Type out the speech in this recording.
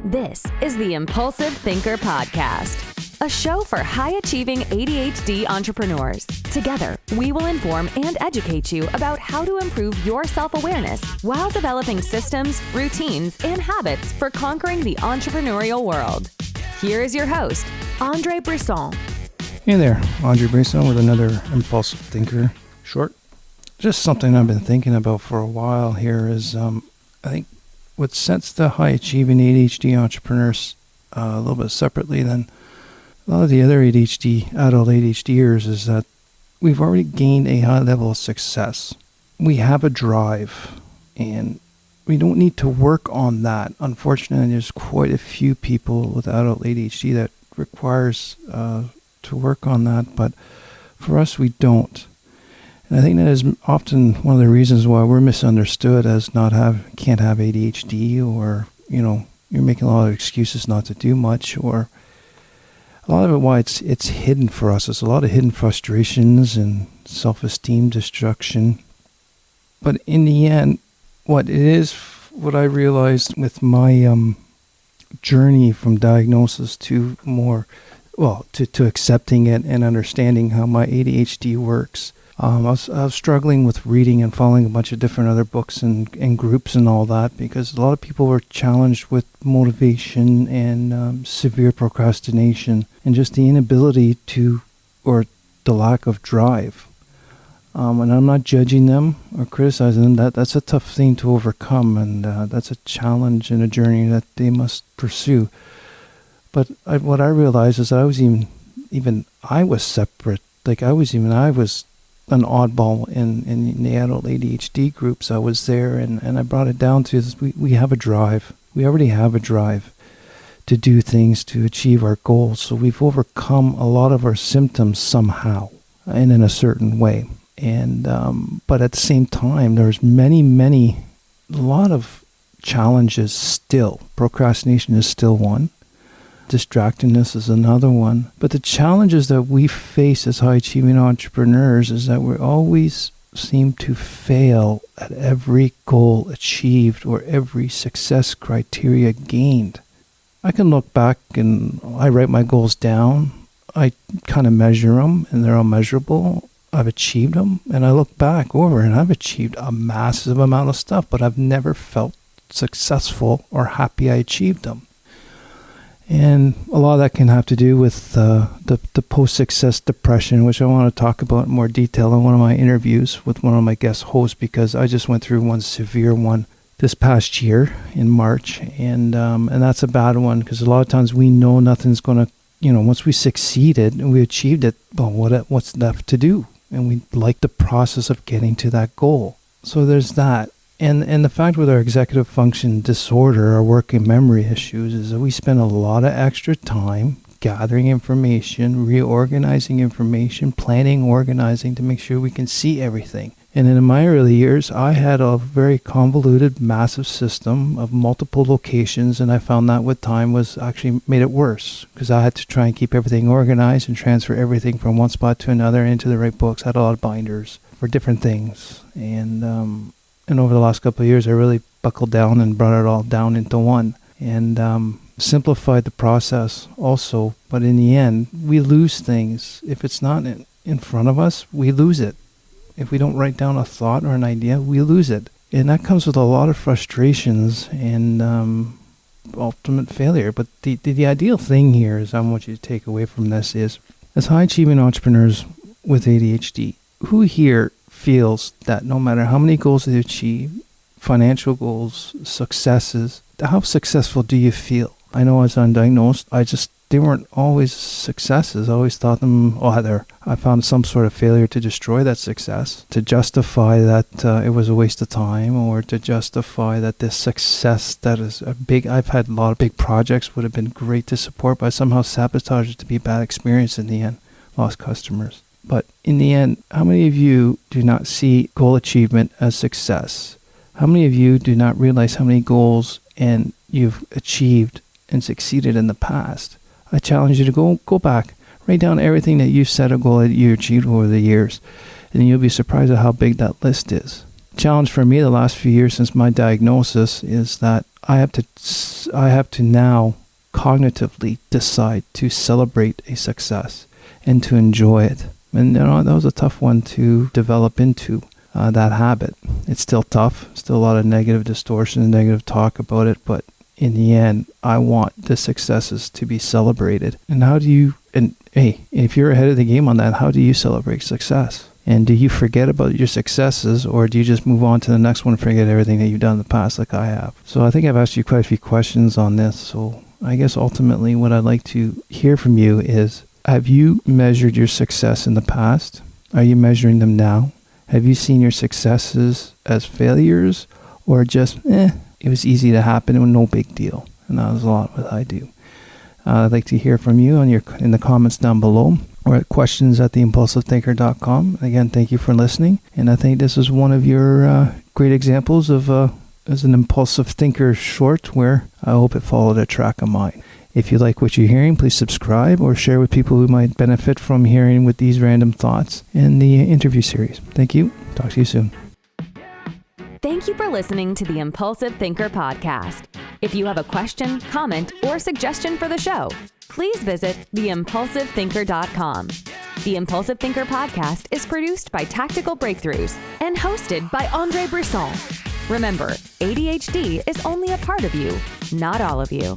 This is the Impulsive Thinker Podcast, a show for high-achieving ADHD entrepreneurs. Together, we will inform and educate you about how to improve your self-awareness while developing systems, routines, and habits for conquering the entrepreneurial world. Here is your host, Andre Brisson. Hey there, Andre Brisson with another Impulsive Thinker short. Just something I've been thinking about for a while here is, I think what sets the high-achieving ADHD entrepreneurs a little bit separately than a lot of the other adult ADHDers is that we've already gained a high level of success. We have a drive, and we don't need to work on that. Unfortunately, there's quite a few people with adult ADHD that requires to work on that, but for us, we don't. And I think that is often one of the reasons why we're misunderstood as can't have ADHD, or, you're making a lot of excuses not to do much, or a lot of it why it's hidden for us. There's a lot of hidden frustrations and self-esteem destruction. But in the end, what I realized with my journey from diagnosis to to accepting it and understanding how my ADHD works. I was struggling with reading and following a bunch of different other books and groups and all that, because a lot of people were challenged with motivation and severe procrastination and just the inability or the lack of drive. And I'm not judging them or criticizing them. That's a tough thing to overcome, and that's a challenge and a journey that they must pursue. But what I realized is that I was separate. I was an oddball in the adult ADHD groups. I was there, and I brought it down to this. We have a drive. We already have a drive to do things to achieve our goals. So we've overcome a lot of our symptoms somehow and in a certain way. And but at the same time, there's a lot of challenges still. Procrastination is still one. Distractedness is another one. But the challenges that we face as high-achieving entrepreneurs is that we always seem to fail at every goal achieved or every success criteria gained. I can look back and I write my goals down. I kind of measure them, and they're all measurable. I've achieved them, and I look back over and I've achieved a massive amount of stuff, but I've never felt successful or happy I achieved them. And a lot of that can have to do with the post-success depression, which I want to talk about in more detail in one of my interviews with one of my guest hosts, because I just went through one severe one this past year in March, and that's a bad one, because a lot of times we know nothing's going to, once we succeeded and we achieved it, well, what's left to do? And we like the process of getting to that goal. So there's that. And the fact with our executive function disorder, our working memory issues, is that we spend a lot of extra time gathering information, reorganizing information, planning, organizing to make sure we can see everything. And in my early years, I had a very convoluted, massive system of multiple locations, and I found that with time was actually made it worse, because I had to try and keep everything organized and transfer everything from one spot to another into the right books. I had a lot of binders for different things. And over the last couple of years, I really buckled down and brought it all down into one, and simplified the process also. But in the end, we lose things. If it's not in front of us, we lose it. If we don't write down a thought or an idea, we lose it. And that comes with a lot of frustrations and ultimate failure. But the ideal thing here is, I want you to take away from this is, as high-achieving entrepreneurs with ADHD, who here feels that no matter how many goals they achieve, financial goals, successes, how successful do you feel? I know as undiagnosed, they weren't always successes. I always thought them either I found some sort of failure to destroy that success, to justify that it was a waste of time, or to justify that this success that is I've had a lot of big projects would have been great to support, but I somehow sabotaged it to be a bad experience in the end, lost customers. But in the end, how many of you do not see goal achievement as success? How many of you do not realize how many goals and you've achieved and succeeded in the past? I challenge you to go back, write down everything that you've set a goal that you achieved over the years, and you'll be surprised at how big that list is. challenge for me the last few years since my diagnosis is that I have to now cognitively decide to celebrate a success and to enjoy it. And that was a tough one to develop into, that habit. It's still tough, still a lot of negative distortion and negative talk about it, but in the end, I want the successes to be celebrated. And if you're ahead of the game on that, how do you celebrate success? And do you forget about your successes, or do you just move on to the next one and forget everything that you've done in the past like I have? So I think I've asked you quite a few questions on this. So I guess ultimately what I'd like to hear from you is, have you measured your success in the past? Are you measuring them now? Have you seen your successes as failures, or just, it was easy to happen and no big deal? And that was a lot what I do. I'd like to hear from you in the comments down below, or at questions@theimpulsivethinker.com. Again, thank you for listening. And I think this is one of your great examples of as an impulsive thinker short, where I hope it followed a track of mine. If you like what you're hearing, please subscribe or share with people who might benefit from hearing with these random thoughts in the interview series. Thank you. Talk to you soon. Thank you for listening to the Impulsive Thinker podcast. If you have a question, comment, or suggestion for the show, please visit theimpulsivethinker.com. The Impulsive Thinker podcast is produced by Tactical Breakthroughs and hosted by Andre Brisson. Remember, ADHD is only a part of you, not all of you.